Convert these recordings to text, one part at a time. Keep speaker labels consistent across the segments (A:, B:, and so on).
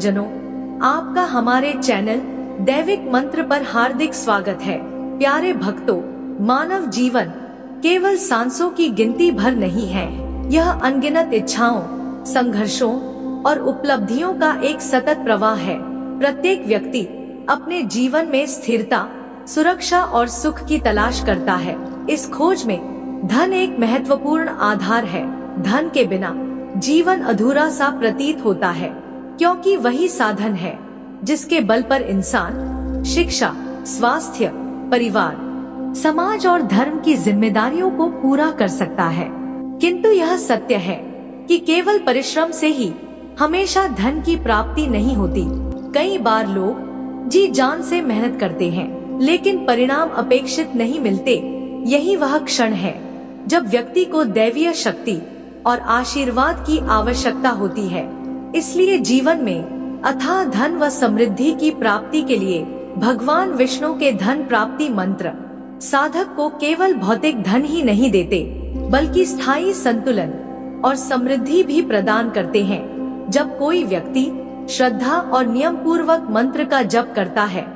A: भक्तजनों, आपका हमारे चैनल दैविक मंत्र पर हार्दिक स्वागत है। प्यारे भक्तों, मानव जीवन केवल सांसों की गिनती भर नहीं है। यह अनगिनत इच्छाओं, संघर्षों और उपलब्धियों का एक सतत प्रवाह है। प्रत्येक व्यक्ति अपने जीवन में स्थिरता, सुरक्षा और सुख की तलाश करता है। इस खोज में धन एक महत्वपूर्ण आधार है। धन के बिना जीवन अधूरा सा प्रतीत होता है, क्योंकि वही साधन है जिसके बल पर इंसान शिक्षा, स्वास्थ्य, परिवार, समाज और धर्म की जिम्मेदारियों को पूरा कर सकता है। किंतु यह सत्य है कि केवल परिश्रम से ही हमेशा धन की प्राप्ति नहीं होती। कई बार लोग जी जान से मेहनत करते हैं, लेकिन परिणाम अपेक्षित नहीं मिलते। यही वह क्षण है जब व्यक्ति को दैवीय शक्ति और आशीर्वाद की आवश्यकता होती है। इसलिए जीवन में अथाह धन व समृद्धि की प्राप्ति के लिए भगवान विष्णु के धन प्राप्ति मंत्र साधक को केवल भौतिक धन ही नहीं देते, बल्कि स्थायी संतुलन और समृद्धि भी प्रदान करते हैं। जब कोई व्यक्ति श्रद्धा और नियम पूर्वक मंत्र का जप करता है,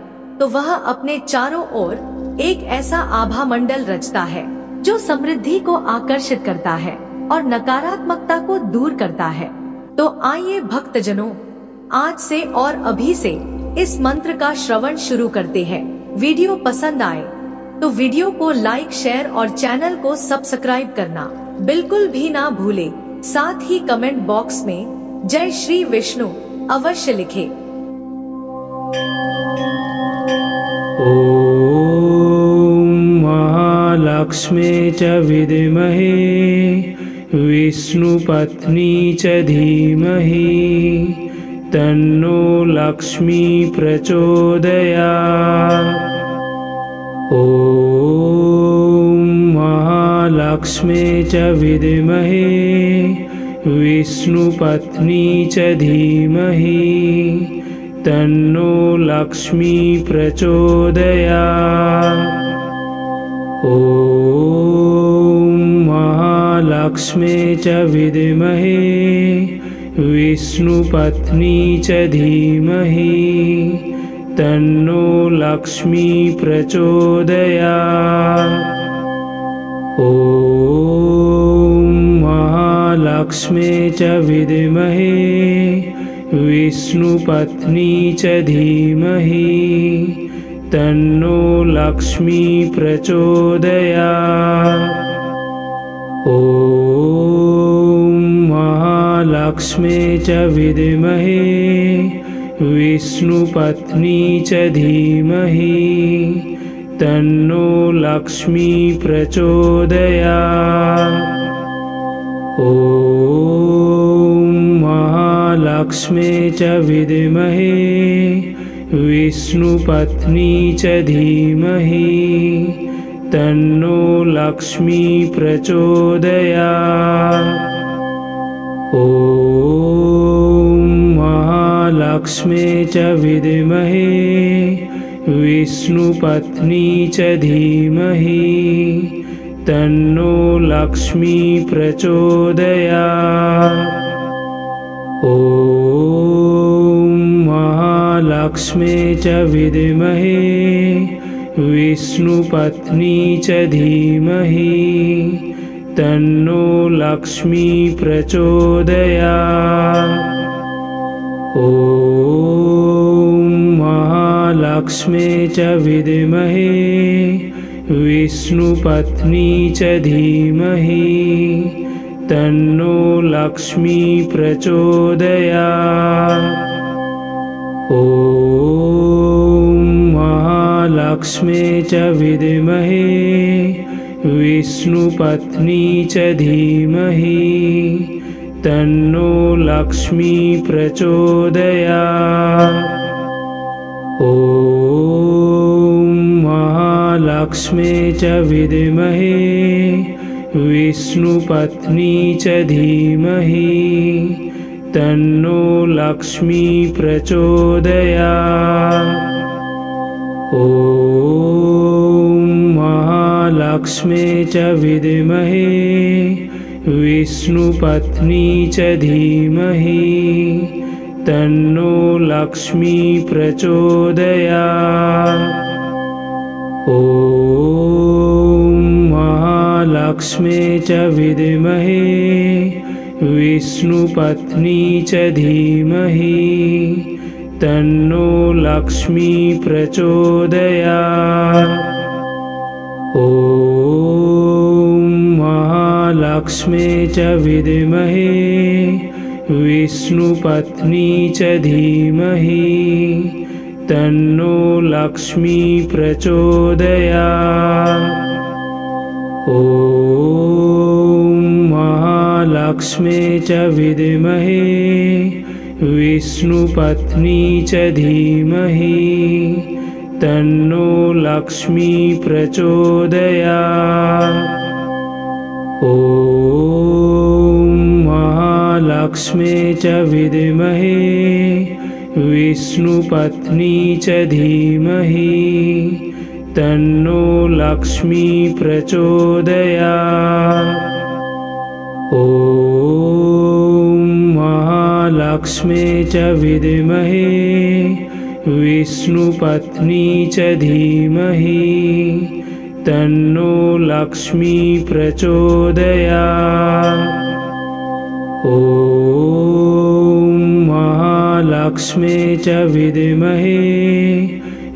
A: तो वह अपने चारों ओर एक ऐसा आभा मंडल रचता है जो समृद्धि को आकर्षित करता है और नकारात्मकता को दूर करता है। तो आइए भक्तजनों, आज से और अभी से इस मंत्र का श्रवण शुरू करते हैं। वीडियो पसंद आए तो वीडियो को लाइक, शेयर और चैनल को सब्सक्राइब करना बिल्कुल भी ना भूले। साथ ही कमेंट बॉक्स में जय श्री विष्णु अवश्य लिखें।
B: ओम महालक्ष्मी च विद्महे विष्णुपत्नी च धीमहि तन्नो लक्ष्मी प्रचोदयात्। ओम महालक्ष्मी च विद्महे विष्णुपत्नी च धीमहि तन्नो लक्ष्मी प्रचोदयात्। ओम महालक्ष्मी च विद्महे विष्णुपत्नी च धीमहि तन्नो लक्ष्मी प्रचोदयात्। ओम महालक्ष्मी च विद्महे विष्णुपत्नी च धीमहि तन्नो लक्ष्मी प्रचोदयात्। ओम महालक्ष्मी च विद्महे विष्णुपत्नी च धीमहि तन्नो लक्ष्मी प्रचोदयात्। ओम महालक्ष्मी च विद्महे विष्णुपत्नी च धीमहि तन्नो लक्ष्मी प्रचोदयात्। ओम महालक्ष्मी च विद्महे विष्णुपत्नी च धीमहि तन्नो लक्ष्मी प्रचोदयात्। ओम महालक्ष्मी च विद्महे विष्णुपत्नी च धीमहि तन्नो लक्ष्मी प्रचोदयात्। ओम महालक्ष्मी च विद्महे विष्णुपत्नी च धीमहि तन्नो लक्ष्मी प्रचोदयात्। ओम महालक्ष्मी च विद्महे विष्णुपत्नी च धीमहि तन्नो लक्ष्मी प्रचोदयात्। ओम महालक्ष्मी च विद्महे विष्णुपत्नी च धीमहि तन्नो लक्ष्मी प्रचोदयात्। ओम महालक्ष्मी च विद्महे विष्णुपत्नी च धीमहि तन्नो लक्ष्मी प्रचोदयात्। ॐ महालक्ष्मे च विद्महे विष्णुपत्नी च धीमहि तन्नो लक्ष्मी प्रचोदयात्। ॐ महालक्ष्मे च विद्महे विष्णुपत्नी च धीमहि तन्नो लक्ष्मी प्रचोदयात्। ॐ महालक्ष्मे च विद्महे विष्णुपत्नी च धीमहि तन्नो लक्ष्मी प्रचोदयात्। ॐ महालक्ष्मे च विद्महे विष्णुपत्नी च धीमहि तन्नो लक्ष्मी प्रचोदयात्। ॐ महालक्ष्मे च विद्महे विष्णुपत्नी च धीमहि तन्नो लक्ष्मी प्रचोदयात्। ॐ महालक्ष्मे च विद्महे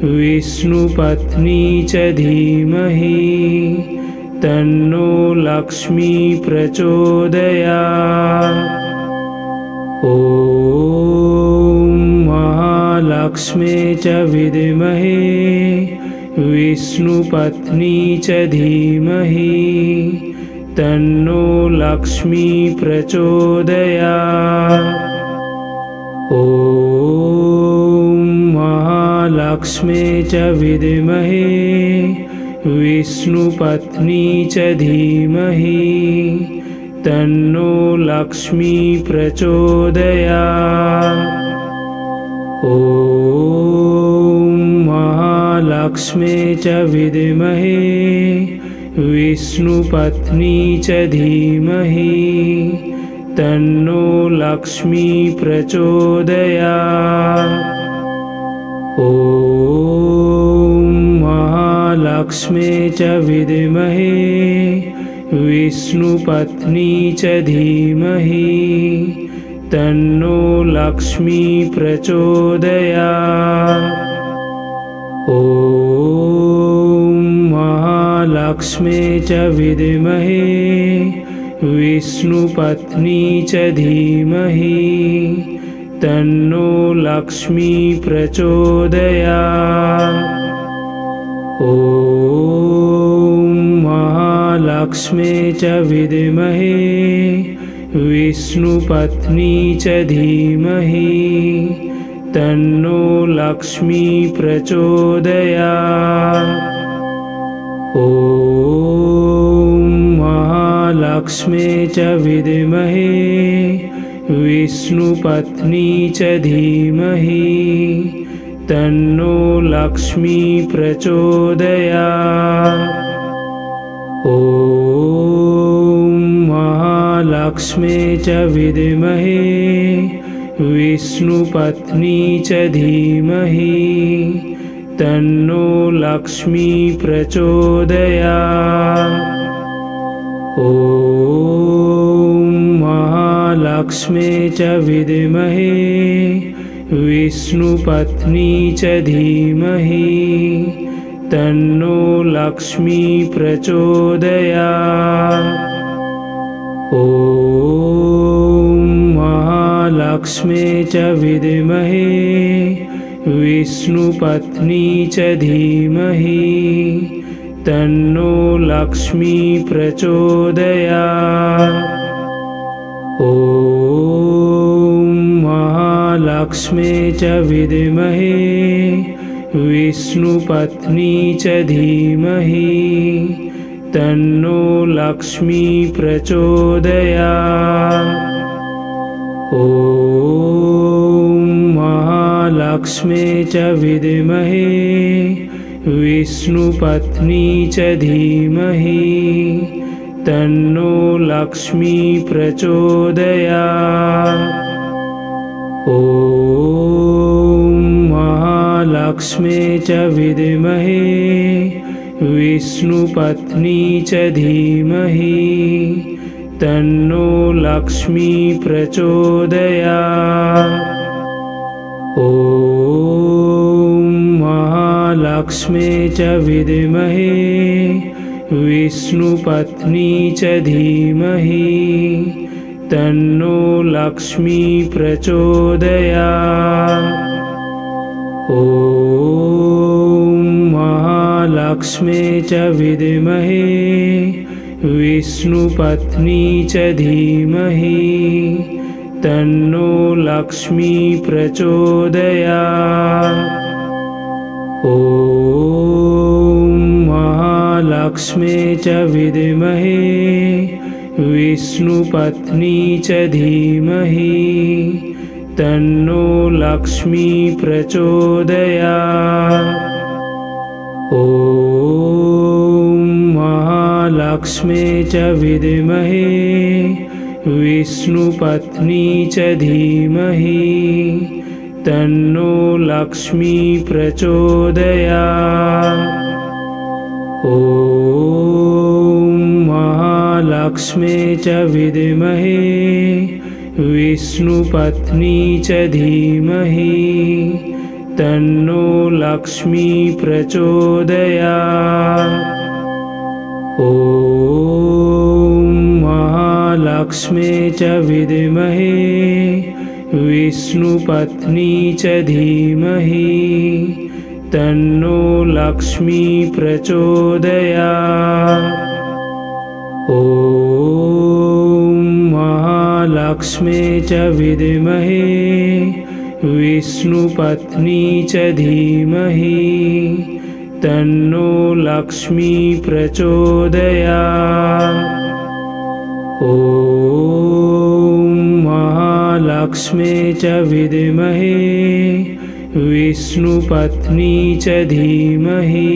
B: विष्णुपत्नी च धीमहि तन्नो लक्ष्मी प्रचोदयात्। ॐ महालक्ष्मे च विद्महे विष्णुपत्नी च धीमहि तन्नो लक्ष्मी प्रचोदयात्। ॐ महालक्ष्मे च विद्महे विष्णुपत्नी च धीमहि तन्नो लक्ष्मी प्रचोदयात्। ॐ महालक्ष्मे च विद्महे विष्णुपत्नी च धीमहि तन्नो लक्ष्मी प्रचोदयात्। ॐ महालक्ष्मे च विद्महे विष्णुपत्नी च धीमहि तन्नो लक्ष्मी प्रचोदयात्। ॐ महालक्ष्मे च विद्महे विष्णुपत्नी च धीमहि तन्नो लक्ष्मी प्रचोदयात्। ॐ महालक्ष्मे च विद्महे विष्णुपत्नी च धीमहि तन्नो लक्ष्मी प्रचोदयात्। ॐ महालक्ष्मे च विद्महे विष्णुपत्नी च धीमहि तन्नो लक्ष्मी प्रचोदयात्। ॐ महालक्ष्मे च विद्महे विष्णुपत्नी च धीमहि तन्नो लक्ष्मी प्रचोदयात्। ॐ महालक्ष्मे च विद्महे विष्णुपत्नी च धीमहि तन्नो लक्ष्मी प्रचोदयात्। ॐ महालक्ष्मे च विद्महे विष्णुपत्नी च धीमहि तन्नो लक्ष्मी प्रचोदयात्। ॐ महालक्ष्मे च विद्महे विष्णुपत्नी च धीमहि तन्नो लक्ष्मी प्रचोदयात्। ॐ महालक्ष्मे च विद्महे विष्णुपत्नी च धीमहि तन्नो लक्ष्मी प्रचोदयात्। ॐ ॐ महालक्ष्मे च विद्महे विष्णुपत्नी च धीमहि तन्नो लक्ष्मी प्रचोदयात्। ॐ महालक्ष्मे च विद्महे विष्णुपत्नी च धीमहि तन्नो लक्ष्मी प्रचोदयात्। ॐ महालक्ष्मे च विद्महे विष्णुपत्नी च धीमहि तन्नो लक्ष्मी प्रचोदयात्। ॐ महालक्ष्मे च विद्महे विष्णुपत्नी च धीमहि तन्नो लक्ष्मी प्रचोदयात्। ॐ महालक्ष्मे च विद्महे विष्णुपत्नी च धीमहि तन्नो लक्ष्मी प्रचोदयात्। ॐ महालक्ष्मे च विद्महे विष्णुपत्नी च धीमहि तन्नो लक्ष्मी प्रचोदयात्। ॐ महालक्ष्मे च विद्महे विष्णुपत्नी च धीमहि तन्नो लक्ष्मी प्रचोदयात्। ॐ महालक्ष्मे च विद्महे विष्णुपत्नी च धीमहि तन्नो लक्ष्मी प्रचोदयात्। ॐ महालक्ष्मे च विद्महे विष्णुपत्नी च धीमहि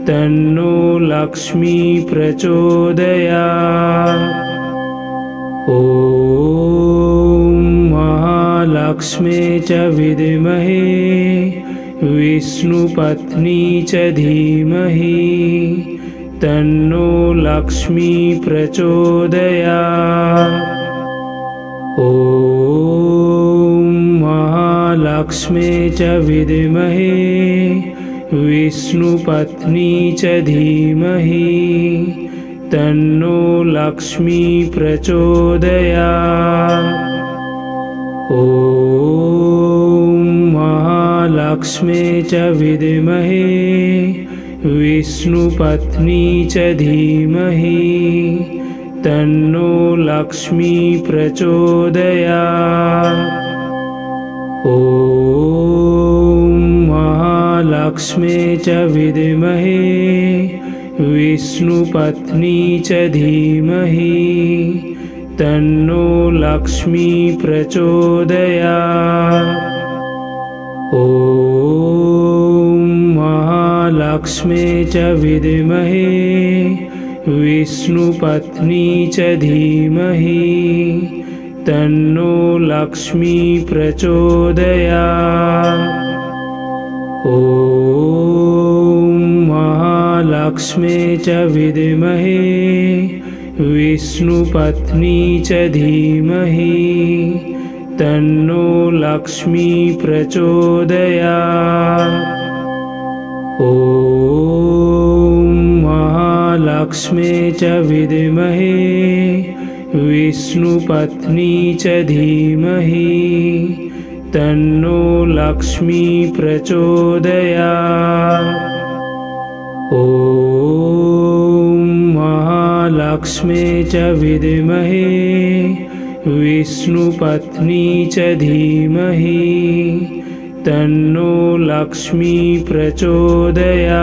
B: तन्नो लक्ष्मी प्रचोदयात्। ॐ महालक्ष्मे च विद्महे विष्णुपत्नी च धीमहि तन्नो लक्ष्मी प्रचोदयात्। ॐ महालक्ष्मे च विद्महे विष्णुपत्नी च धीमहि तन्नो लक्ष्मी प्रचोदयात्। ॐ महालक्ष्मे च विद्महे विष्णुपत्नी च धीमहि तन्नो लक्ष्मी प्रचोदयात्। ॐ महालक्ष्मे च विद्महे विष्णुपत्नी च धीमहि तन्नो लक्ष्मी प्रचोदयात्। ॐ महालक्ष्मे च विद्महे विष्णुपत्नी च धीमहि तन्नो लक्ष्मी प्रचोदयात्। ॐ महालक्ष्मे च विद्महे विष्णुपत्नी च धीमहि तन्नो लक्ष्मी प्रचोदयात्। ॐ महालक्ष्मे च विद्महे विष्णुपत्नी च धीमहि तन्नो लक्ष्मी प्रचोदयात्। ॐ महालक्ष्मे च विद्महे विष्णुपत्नी च धीमहि तन्नो लक्ष्मी प्रचोदयात्।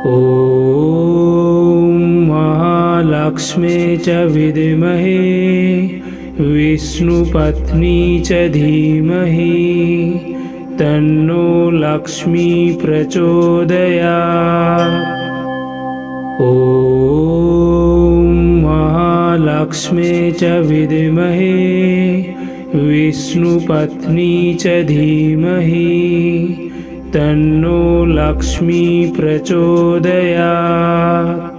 B: ॐ महालक्ष्मे च विद्महे विष्णुपत्नी च धीमहि तन्नो लक्ष्मी प्रचोदयात्। ॐ महालक्ष्मे च विद्महे विष्णुपत्नी च धीमहि तन्नो लक्ष्मी प्रचोदयात्।